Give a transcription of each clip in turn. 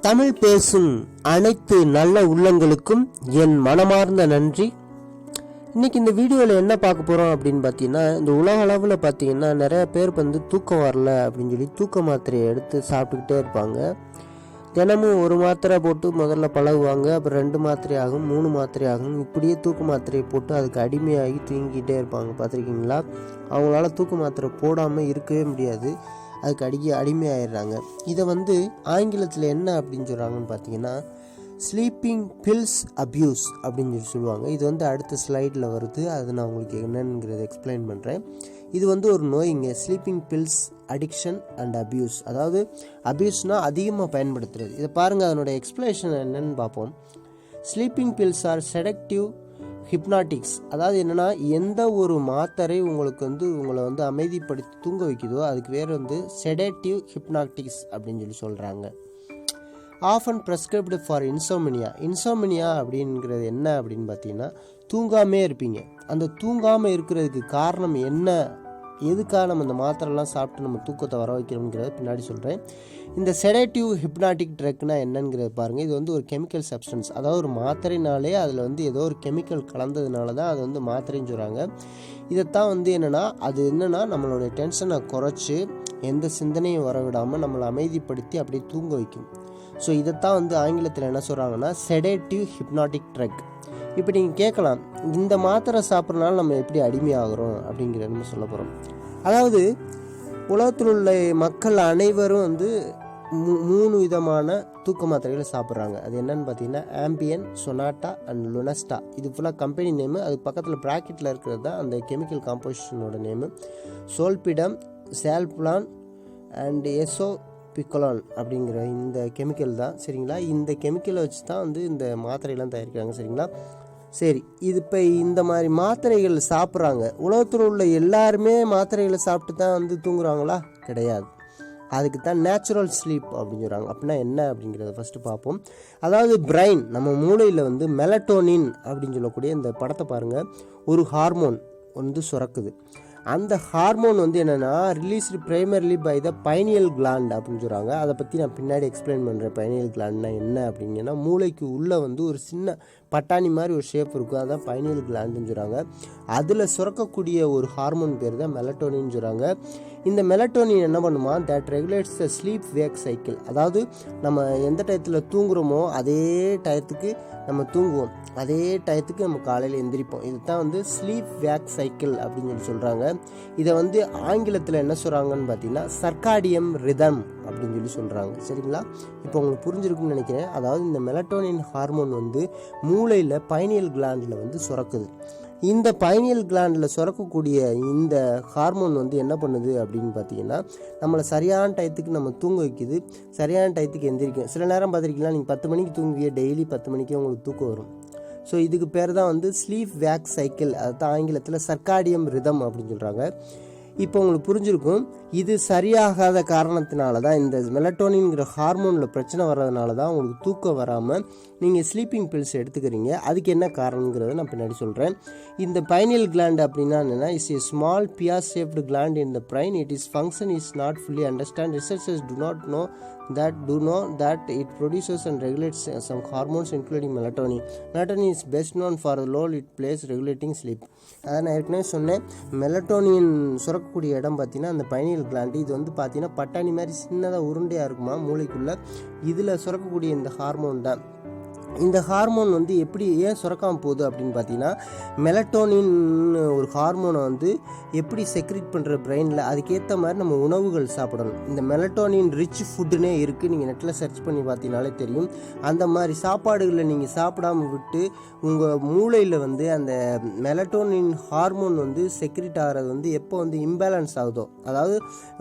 தமிழ் பேசும் அனைத்து நல்ல உள்ளங்களுக்கும் என் மனமார்ந்த நன்றி. இன்னைக்கு இந்த வீடியோவில் என்ன பார்க்க போகிறோம் அப்படின்னு பார்த்தீங்கன்னா, இந்த உலக அளவில் பார்த்தீங்கன்னா நிறைய பேர் வந்து தூக்கம் வரல அப்படின்னு சொல்லி தூக்க மாத்திரையை எடுத்து சாப்பிட்டுக்கிட்டே இருப்பாங்க. தினமும் ஒரு மாத்திரை போட்டு முதல்ல பழகுவாங்க, அப்புறம் 2 மாத்திரை ஆகும், 3 மாத்திரை ஆகும், இப்படியே தூக்க மாத்திரையை போட்டு அதுக்கு அடிமையாகி தூங்கிக்கிட்டே இருப்பாங்க. பார்த்துருக்கீங்களா? அவங்களால தூக்க மாத்திரை போடாமல் இருக்கவே முடியாது, அதுக்கு அடிமையாயிடுறாங்க. இதை வந்து ஆங்கிலத்தில் என்ன அப்படின்னு சொல்கிறாங்கன்னு பார்த்தீங்கன்னா, ஸ்லீப்பிங் பில்ஸ் அப்யூஸ் அப்படின்னு சொல்லுவாங்க. இது வந்து அடுத்த ஸ்லைடில் வருது, அது நான் உங்களுக்கு என்னங்கிறத எக்ஸ்பிளைன் பண்ணுறேன். இது வந்து ஒரு நோய்ங்க, sleeping pills addiction and abuse. அதாவது அப்யூஸ்னால் அதிகமாக பயன்படுத்துறது. இதை பாருங்கள், அதனோட எக்ஸ்பிளேஷன் என்னன்னு பார்ப்போம். Sleeping pills or sedative hypnotics. அதாவது என்னென்னா, எந்த ஒரு மாத்திரை உங்களை வந்து அமைதிப்படுத்தி தூங்க வைக்குதோ அதுக்கு வேறு வந்து செடேட்டிவ் ஹிப்னாட்டிக்ஸ் அப்படின்னு சொல்கிறாங்க. ஆஃபன் ப்ரெஸ்கிரைப்டு ஃபார் இன்சோமினியா அப்படிங்கிறது என்ன அப்படின்னு பார்த்தீங்கன்னா, தூங்காமே இருப்பீங்க. அந்த தூங்காமல் இருக்கிறதுக்கு காரணம் என்ன, எதுக்காக நம்ம இந்த மாத்திரைலாம் சாப்பிட்டு நம்ம தூக்கத்தை வர வைக்கிறோம்ங்கிறத பின்னாடி சொல்கிறேன். இந்த செடேட்டிவ் ஹிப்னாட்டிக் ட்ரக்னா என்னங்கிறத பாருங்கள். இது வந்து ஒரு கெமிக்கல் சப்ஸ்டன்ஸ். அதாவது ஒரு மாத்திரைனாலே அதில் வந்து ஏதோ ஒரு கெமிக்கல் கலந்ததுனால தான் அது வந்து மாத்திரைன்னு சொல்கிறாங்க. இதைத்தான் வந்து என்னென்னா நம்மளுடைய டென்ஷனை குறைச்சி எந்த சிந்தனையும் வர விடாமல் நம்மளை அமைதிப்படுத்தி அப்படியே தூங்க வைக்கும். ஸோ இதைத்தான் வந்து ஆங்கிலத்தில் என்ன சொல்கிறாங்கன்னா செடேட்டிவ் ஹிப்னாட்டிக் ட்ரக். இப்போ நீங்கள் கேட்கலாம், இந்த மாத்திரை சாப்பிட்றதுனால நம்ம எப்படி அடிமையாகிறோம் அப்படிங்கிறத நம்ம சொல்ல போகிறோம். அதாவது உலகத்தில் உள்ள மக்கள் அனைவரும் வந்து 3 விதமான தூக்க மாத்திரைகளை சாப்பிட்றாங்க. அது என்னன்னு பார்த்தீங்கன்னா, ஆம்பியன், சொனாட்டா அண்ட் லுனஸ்டா. இது ஃபுல்லாக கம்பெனி நேமு. அது பக்கத்தில் ப்ராக்கெட்டில் இருக்கிறது தான் அந்த கெமிக்கல் காம்போசிஷனோட நேமு. சோல்பிடம், சால்ப்ளான் அண்ட் எசோபிகோலான் அப்படிங்கிற இந்த கெமிக்கல் தான். சரிங்களா? இந்த கெமிக்கலை வச்சு தான் வந்து இந்த மாத்திரையெல்லாம் தயாரிக்கிறாங்க. சரிங்களா? சரி, இது இப்போ இந்த மாதிரி மாத்திரைகள் சாப்பிட்றாங்க. உலகத்தில் உள்ள எல்லாருமே மாத்திரைகளை சாப்பிட்டு தான் வந்து தூங்குறாங்களா? கிடையாது. அதுக்கு தான் நேச்சுரல் ஸ்லீப் அப்படின்னு சொல்கிறாங்க. அப்படின்னா என்ன அப்படிங்கிறத ஃபஸ்ட்டு பார்ப்போம். அதாவது பிரெயின், நம்ம மூளையில் வந்து மெலட்டோனின் அப்படின்னு சொல்லக்கூடிய இந்த படத்தை பாருங்கள், ஒரு ஹார்மோன் வந்து சுரக்குது. அந்த ஹார்மோன் வந்து என்னென்னா released primarily by the pineal gland அப்படின்னு சொல்கிறாங்க. அதை பற்றி நான் பின்னாடி எக்ஸ்பிளைன் பண்ணுறேன். பைனியல் கிளாண்ட்னா என்ன அப்படிங்கன்னா, மூளைக்கு உள்ளே வந்து ஒரு சின்ன பட்டாணி மாதிரி ஒரு ஷேப் இருக்கும், அதான் பைனியல் கிளாண்டுன்னு சொல்கிறாங்க. அதில் சுரக்கக்கூடிய ஒரு ஹார்மோன் பேர் தான் மெலட்டோனின்னு சொல்கிறாங்க. இந்த மெலட்டோனின் என்ன பண்ணுமா, that regulates the sleep wake cycle. அதாவது நம்ம எந்த டயத்தில் தூங்குகிறோமோ அதே டயத்துக்கு நம்ம தூங்குவோம், அதே டயத்துக்கு நம்ம காலையில் எந்திரிப்போம். இதுதான் வந்து ஸ்லீப் வேக் சைக்கிள் அப்படின்னு சொல்கிறாங்க. இதை வந்து ஆங்கிலத்தில் என்ன சொல்கிறாங்கன்னு பார்த்தீங்கன்னா, சர்க்காடியம் ரிதம் அப்படின்னு சொல்கிறாங்க. சரிங்களா? இப்போ உங்களுக்கு புரிஞ்சிருக்குன்னு நினைக்கிறேன். அதாவது இந்த மெலட்டோனின் ஹார்மோன் வந்து மூளையில் பைனியல் கிளாண்டில் வந்து சுரக்குது. இந்த பைனியல் கிளாண்டில் சுரக்கக்கூடிய இந்த ஹார்மோன் வந்து என்ன பண்ணுது அப்படின்னு பார்த்தீங்கன்னா, நம்மளை சரியான டயத்துக்கு நம்ம தூங்க வைக்குது, சரியான டயத்துக்கு எந்திரிக்கும். சில நேரம் பார்த்துருக்கீங்களா, நீங்கள் 10 மணிக்கு தூங்குவீங்க, டெய்லி 10 மணிக்கே உங்களுக்கு தூக்கம் வரும். ஸோ இதுக்கு பேர் தான் வந்து ஸ்லீப் வேக் சைக்கிள். அதுதான் ஆங்கிலத்தில் சர்க்காடியம் ரிதம் அப்படின்னு சொல்கிறாங்க. இப்போ உங்களுக்கு புரிஞ்சிருக்கும், இது சரியாகாத காரணத்தினால தான், இந்த மெலட்டோனின்ங்கிற ஹார்மோனில் பிரச்சனை வர்றதுனால தான் உங்களுக்கு தூக்கம் வராமல் நீங்கள் ஸ்லீப்பிங் பில்ஸ் எடுத்துக்கிறீங்க. அதுக்கு என்ன காரணங்கிறத நான் பின்னாடி சொல்கிறேன். இந்த பைனியல் கிளாண்ட் அப்படின்னா என்னென்னா, is a small pear shaped gland in the brain. It is function is not fully understand. Researchers do know that it produces and regulates some hormones including melatonin. Melatonin is best known for the role it plays regulating sleep. அதை நான் ஏற்கனவே சொன்னேன். Melatonin சுரக்கக்கூடிய இடம் பார்த்தீங்கன்னா அந்த biennial gland. இது வந்து பார்த்தீங்கன்னா பட்டாணி மாதிரி சின்னதாக உருண்டையாக இருக்குமா மூளைக்குள்ளே. இதில் சுரக்கக்கூடிய இந்த ஹார்மோன் தான். இந்த ஹார்மோன் வந்து ஏன் சுரக்காமல் போகுது அப்படின்னு பார்த்தீங்கன்னா, மெலட்டோனின் ஒரு ஹார்மோனை வந்து எப்படி செக்ரிட் பண்ணுற பிரெயினில், அதுக்கேற்ற மாதிரி நம்ம உணவுகள் சாப்பிடணும். இந்த மெலட்டோனின் ரிச் ஃபுட்டுனே இருக்குது, நீங்கள் நெட்டில் சர்ச் பண்ணி பார்த்தீங்கனாலே தெரியும். அந்த மாதிரி சாப்பாடுகளை நீங்கள் சாப்பிடாமல் விட்டு உங்கள் மூளையில் வந்து அந்த மெலட்டோனின் ஹார்மோன் வந்து செக்ரிட் ஆகிறது வந்து எப்போ வந்து இம்பேலன்ஸ் ஆகுதோ, அதாவது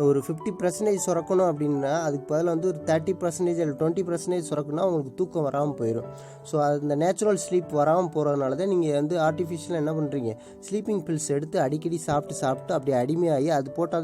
ஒரு 50% சுரக்கணும் அப்படின்னா அதுக்கு பதிலாக வந்து ஒரு 30% இல்லை 20% சுரக்கணும்னா உங்களுக்கு தூக்கம் வராமல் போயிடும். ஸோ அந்த நேச்சுரல் ஸ்லீப் வராமல் போகிறதுனால தான் நீங்கள் வந்து ஆர்டிஃபிஷியலாக என்ன பண்ணுறீங்க, ஸ்லீப்பிங் பில்ஸ் எடுத்து அடிக்கடி சாப்பிட்டு அப்படி அடிமையாகி அது போட்டால்